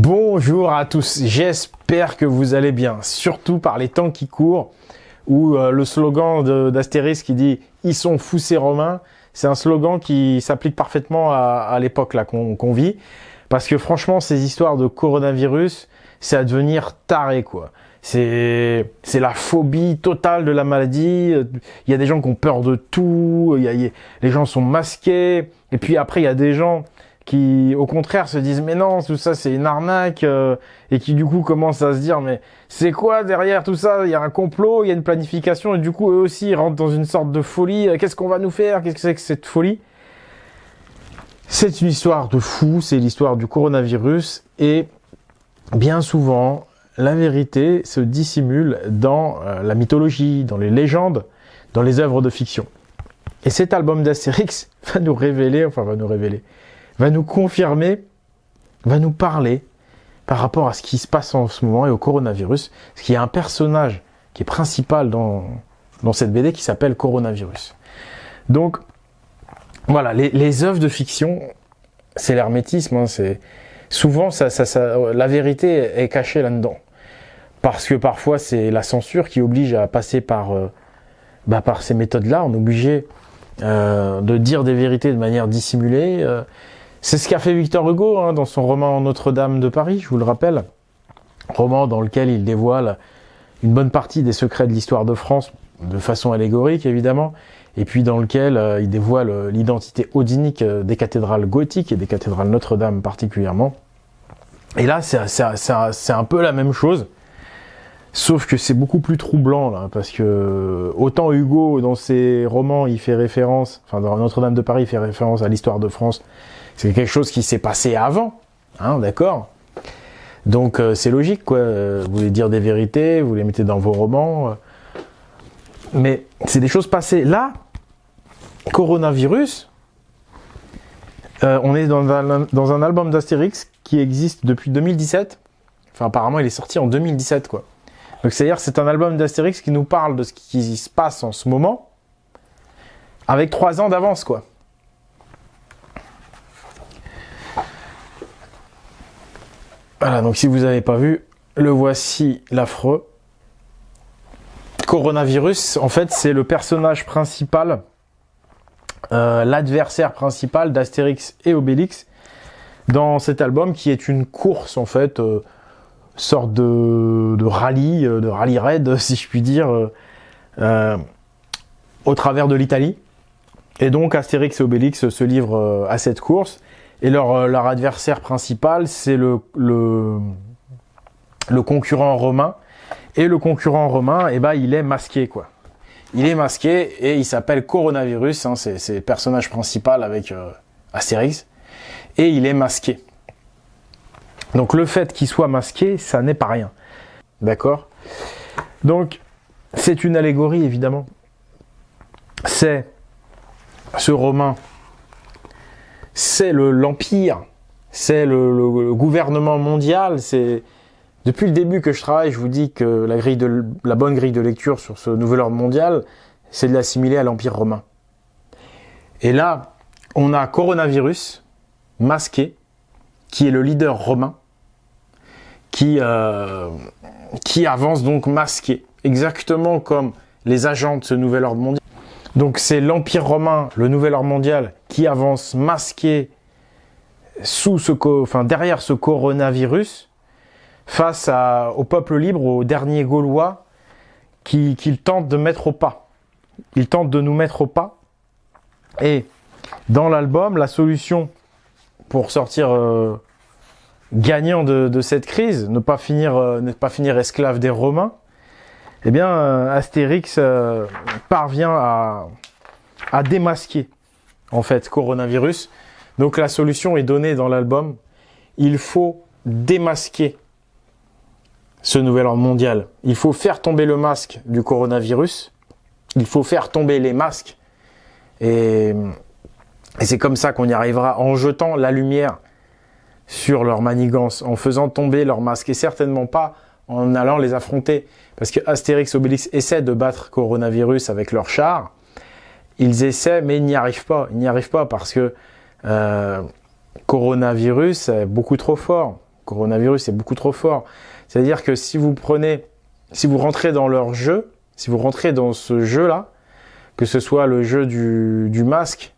Bonjour à tous, j'espère que vous allez bien, surtout par les temps qui courent, où le slogan d'Astérix qui dit « Ils sont fous ces Romains », c'est un slogan qui s'applique parfaitement à l'époque là qu'on vit, parce que franchement, ces histoires de coronavirus, c'est à devenir taré quoi. C'est la phobie totale de la maladie, il y a des gens qui ont peur de tout, les gens sont masqués, et puis après il y a des gens qui au contraire se disent mais non, tout ça c'est une arnaque, et qui du coup commencent à se dire mais c'est quoi derrière tout ça, il y a un complot, il y a une planification, et du coup eux aussi ils rentrent dans une sorte de folie, qu'est-ce qu'on va nous faire, qu'est-ce que c'est que cette folie? C'est une histoire de fou, c'est l'histoire du coronavirus, et bien souvent la vérité se dissimule dans la mythologie, dans les légendes, dans les œuvres de fiction. Et cet album d'Astérix va nous confirmer, va nous parler par rapport à ce qui se passe en ce moment et au coronavirus, parce qu'il y a un personnage qui est principal dans cette BD qui s'appelle Coronavirus. Donc, voilà, les œuvres de fiction, c'est l'hermétisme, hein, c'est souvent la vérité est cachée là-dedans. Parce que parfois, c'est la censure qui oblige à passer par ces méthodes-là. On est obligé de dire des vérités de manière dissimulée. C'est ce qu'a fait Victor Hugo hein, dans son roman Notre-Dame de Paris, je vous le rappelle. Roman dans lequel il dévoile une bonne partie des secrets de l'histoire de France, de façon allégorique évidemment, et puis dans lequel il dévoile l'identité odinique des cathédrales gothiques et des cathédrales Notre-Dame particulièrement. Et là, c'est un peu la même chose. Sauf que c'est beaucoup plus troublant, là, parce que autant Hugo, dans ses romans, il fait référence, enfin dans Notre-Dame de Paris, il fait référence à l'histoire de France. C'est quelque chose qui s'est passé avant, hein, d'accord? Donc c'est logique, quoi. Vous voulez dire des vérités, vous les mettez dans vos romans. Mais c'est des choses passées. Là, coronavirus, on est dans un album d'Astérix qui existe depuis 2017. Enfin, apparemment, il est sorti en 2017, quoi. Donc c'est-à-dire que c'est un album d'Astérix qui nous parle de ce qui se passe en ce moment, avec 3 ans d'avance, quoi. Voilà, donc si vous n'avez pas vu, le voici l'affreux. Coronavirus, en fait, c'est le personnage principal, l'adversaire principal d'Astérix et Obélix dans cet album qui est une course, en fait, sorte de rallye raid, si je puis dire, au travers de l'Italie. Et donc Astérix et Obélix se livrent à cette course. Et leur adversaire principal, c'est le concurrent romain. Et le concurrent romain, eh ben, il est masqué, quoi. Il est masqué et il s'appelle Coronavirus, hein, c'est le personnage principal avec Astérix. Et il est masqué. Donc le fait qu'il soit masqué, ça n'est pas rien. D'accord? Donc, c'est une allégorie, évidemment. C'est ce Romain, c'est l'Empire, c'est le gouvernement mondial. C'est depuis le début que je travaille, je vous dis que la bonne grille de lecture sur ce nouvel ordre mondial, c'est de l'assimiler à l'Empire romain. Et là, on a Coronavirus, masqué, qui est le leader romain, qui avance donc masqué, exactement comme les agents de ce nouvel ordre mondial. Donc c'est l'Empire romain, le nouvel ordre mondial, qui avance masqué derrière ce coronavirus, face au peuple libre, aux derniers Gaulois, qu'il tente de mettre au pas. Il tente de nous mettre au pas. Et dans l'album, la solution pour sortir gagnant de cette crise, ne pas finir esclave des Romains, eh bien, Astérix parvient à démasquer, en fait, Coronavirus. Donc la solution est donnée dans l'album. Il faut démasquer ce nouvel ordre mondial. Il faut faire tomber le masque du coronavirus. Il faut faire tomber les masques. Et c'est comme ça qu'on y arrivera, en jetant la lumière sur leur manigance, en faisant tomber leurs masques, et certainement pas en allant les affronter. Parce que Astérix et Obélix essaient de battre Coronavirus avec leurs chars. Ils essaient, mais ils n'y arrivent pas. Ils n'y arrivent pas parce que Coronavirus est beaucoup trop fort. Coronavirus, c'est beaucoup trop fort. C'est-à-dire que si vous rentrez dans leur jeu, si vous rentrez dans ce jeu-là, que ce soit le jeu du masque,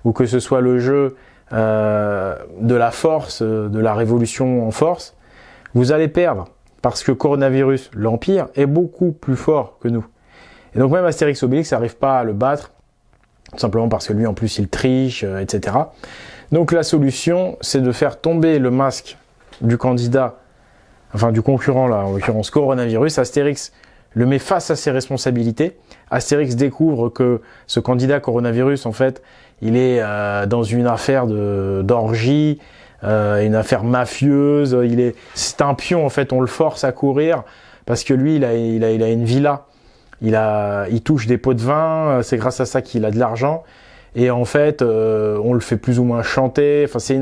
ou que ce soit le jeu de la force, de la révolution en force, vous allez perdre. Parce que Coronavirus, l'Empire, est beaucoup plus fort que nous. Et donc même Astérix Obélix n'arrive pas à le battre, tout simplement parce que lui, en plus, il triche, etc. Donc la solution, c'est de faire tomber le masque du candidat, enfin du concurrent, là, en l'occurrence Coronavirus. Astérix le met face à ses responsabilités. Astérix découvre que ce candidat Coronavirus, en fait, il est dans une affaire d'orgie, une affaire mafieuse. C'est un pion, en fait, on le force à courir parce que lui, il a une villa. Il touche des pots de vin, c'est grâce à ça qu'il a de l'argent. Et en fait, on le fait plus ou moins chanter. Enfin, c'est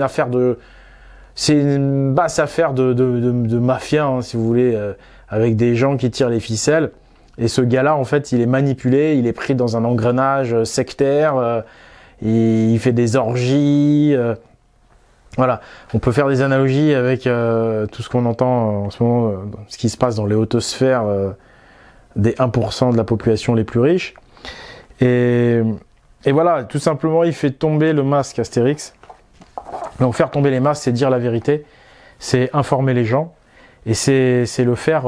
une basse affaire de mafia, hein, si vous voulez, avec des gens qui tirent les ficelles. Et ce gars-là, en fait, il est manipulé, il est pris dans un engrenage sectaire, il fait des orgies. Voilà, on peut faire des analogies avec tout ce qu'on entend en ce moment, ce qui se passe dans les hautes sphères des 1% de la population les plus riches. Et voilà, tout simplement, il fait tomber le masque Astérix. Donc faire tomber les masques, c'est dire la vérité, c'est informer les gens, et c'est le faire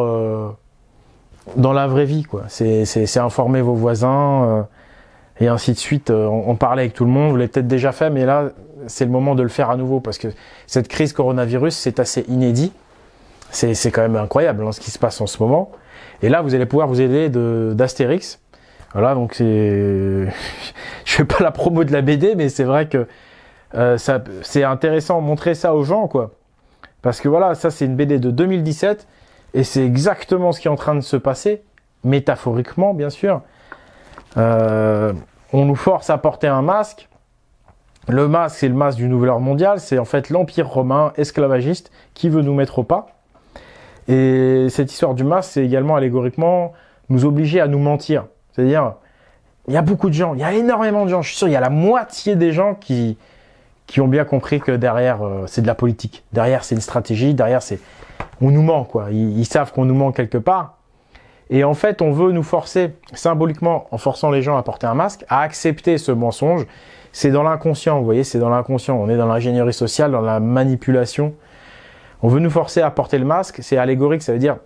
dans la vraie vie, quoi. C'est informer vos voisins, et ainsi de suite. En parler avec tout le monde, vous l'avez peut-être déjà fait, mais là, c'est le moment de le faire à nouveau, parce que cette crise coronavirus, c'est assez inédit. C'est quand même incroyable, hein, ce qui se passe en ce moment. Et là, vous allez pouvoir vous aider d'Astérix. Voilà, donc je fais pas la promo de la BD, mais c'est vrai que c'est intéressant de montrer ça aux gens, quoi. Parce que voilà, ça c'est une BD de 2017, et c'est exactement ce qui est en train de se passer, métaphoriquement, bien sûr. On nous force à porter un masque. Le masque, c'est le masque du nouvel ordre mondial, c'est en fait l'Empire romain esclavagiste qui veut nous mettre au pas. Et cette histoire du masque, c'est également allégoriquement nous obliger à nous mentir. C'est-à-dire, il y a beaucoup de gens, il y a énormément de gens, je suis sûr, il y a la moitié des gens qui ont bien compris que derrière, c'est de la politique. Derrière, c'est une stratégie, derrière, on nous ment, quoi. Ils savent qu'on nous ment quelque part. Et en fait, on veut nous forcer, symboliquement, en forçant les gens à porter un masque, à accepter ce mensonge. C'est dans l'inconscient, vous voyez, c'est dans l'inconscient. On est dans l'ingénierie sociale, dans la manipulation. On veut nous forcer à porter le masque, c'est allégorique, ça veut dire,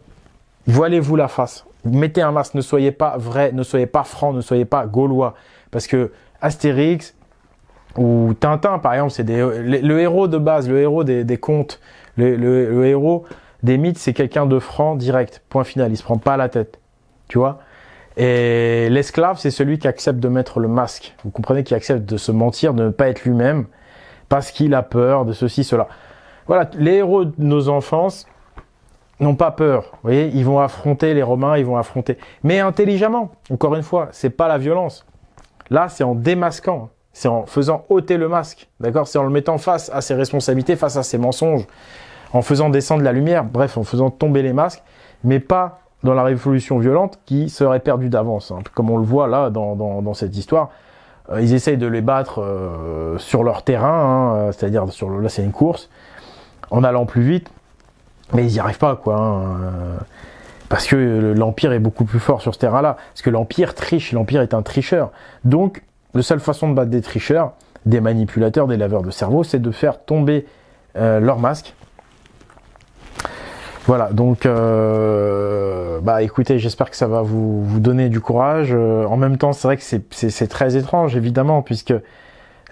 voilez-vous la face. Mettez un masque, ne soyez pas vrai, ne soyez pas franc, ne soyez pas gaulois. Parce que Astérix ou Tintin, par exemple, c'est le héros de base, le héros des contes, le héros des mythes, c'est quelqu'un de franc, direct, point final, il se prend pas la tête, tu vois. Et l'esclave, c'est celui qui accepte de mettre le masque. Vous comprenez, qui accepte de se mentir, de ne pas être lui-même, parce qu'il a peur de ceci, cela. Voilà, les héros de nos enfances n'ont pas peur. Vous voyez, ils vont affronter les Romains, ils vont affronter, mais intelligemment. Encore une fois, c'est pas la violence. Là, c'est en démasquant, c'est en faisant ôter le masque, d'accord. C'est en le mettant face à ses responsabilités, face à ses mensonges, en faisant descendre la lumière. Bref, en faisant tomber les masques, mais pas dans la révolution violente qui serait perdue d'avance, hein. Comme on le voit là dans cette histoire. Ils essayent de les battre sur leur terrain, hein, c'est-à-dire là, c'est une course, en allant plus vite, mais ils n'y arrivent pas, quoi, hein, parce que l'Empire est beaucoup plus fort sur ce terrain-là, parce que l'Empire triche, l'Empire est un tricheur. Donc, la seule façon de battre des tricheurs, des manipulateurs, des laveurs de cerveau, c'est de faire tomber leur masque. Voilà, donc, écoutez, j'espère que ça va vous donner du courage. En même temps, c'est vrai que c'est très étrange, évidemment, puisque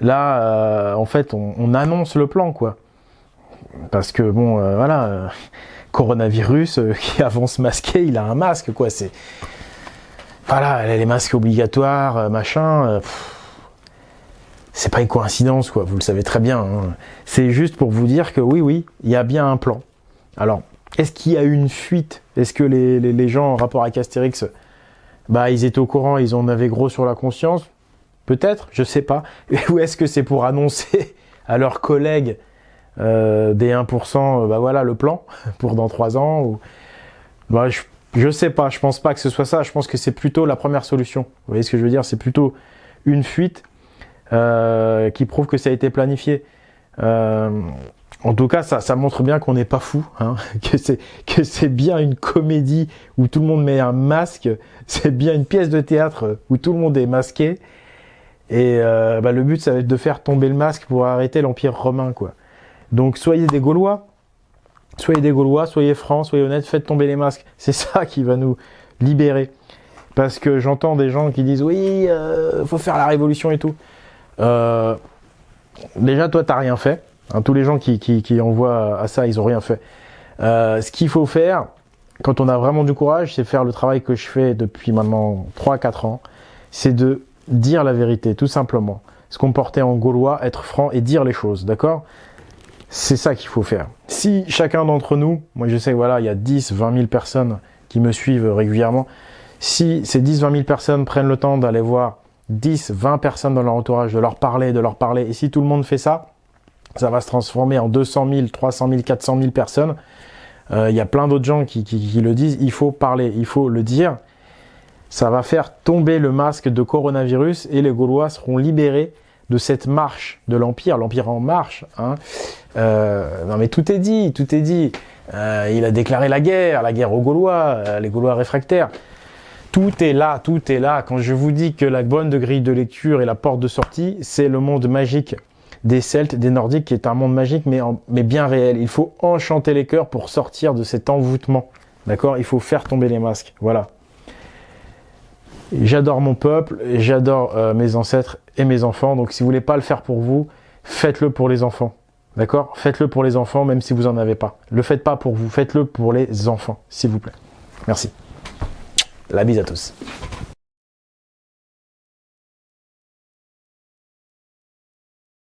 là, en fait, on annonce le plan, quoi. Parce que bon, coronavirus qui avance masqué, il a un masque, quoi. Voilà, les masques obligatoires, machin. C'est pas une coïncidence, quoi. Vous le savez très bien, hein. C'est juste pour vous dire que oui, il y a bien un plan. Alors, est-ce qu'il y a eu une fuite? Est-ce que les gens en rapport avec Astérix, ils étaient au courant, ils en avaient gros sur la conscience? Peut-être, je sais pas. Ou est-ce que c'est pour annoncer à leurs collègues des 1%, voilà le plan pour dans 3 ans ou... je sais pas, je pense pas que ce soit ça, je pense que c'est plutôt la première solution. Vous voyez ce que je veux dire? C'est plutôt une fuite qui prouve que ça a été planifié. En tout cas, ça montre bien qu'on n'est pas fou, hein, que c'est bien une comédie où tout le monde met un masque, c'est bien une pièce de théâtre où tout le monde est masqué. Et le but, ça va être de faire tomber le masque pour arrêter l'Empire romain, quoi. Donc, soyez des Gaulois, soyez francs, soyez honnêtes, faites tomber les masques. C'est ça qui va nous libérer. Parce que j'entends des gens qui disent « Oui, faut faire la révolution et tout ». Déjà, toi, t'as rien fait. Hein, tous les gens qui envoient à ça, ils ont rien fait. Ce qu'il faut faire, quand on a vraiment du courage, c'est faire le travail que je fais depuis maintenant 3-4 ans. C'est de dire la vérité, tout simplement. Se comporter en Gaulois, être franc et dire les choses, d'accord? C'est ça qu'il faut faire. Si chacun d'entre nous, moi je sais que voilà, il y a 10-20 000 personnes qui me suivent régulièrement, si ces 10-20 000 personnes prennent le temps d'aller voir 10-20 personnes dans leur entourage, de leur parler, et si tout le monde fait ça, ça va se transformer en 200 000, 300 000, 400 000 personnes. Il y a plein d'autres gens qui le disent, il faut parler, il faut le dire. Ça va faire tomber le masque de coronavirus et les Gaulois seront libérés de cette marche de l'Empire en marche. Hein. Non mais tout est dit, tout est dit. Il a déclaré la guerre aux Gaulois, les Gaulois réfractaires. Tout est là, tout est là. Quand je vous dis que la bonne de grille de lecture et la porte de sortie, c'est le monde magique des Celtes, des Nordiques, qui est un monde magique, mais bien réel. Il faut enchanter les cœurs pour sortir de cet envoûtement. D'accord? Il faut faire tomber les masques. Voilà. J'adore mon peuple, j'adore mes ancêtres et mes enfants. Donc si vous voulez pas le faire pour vous, faites-le pour les enfants. D'accord? Faites-le pour les enfants, même si vous en avez pas. Le faites pas pour vous, faites-le pour les enfants, s'il vous plaît. Merci. La bise à tous.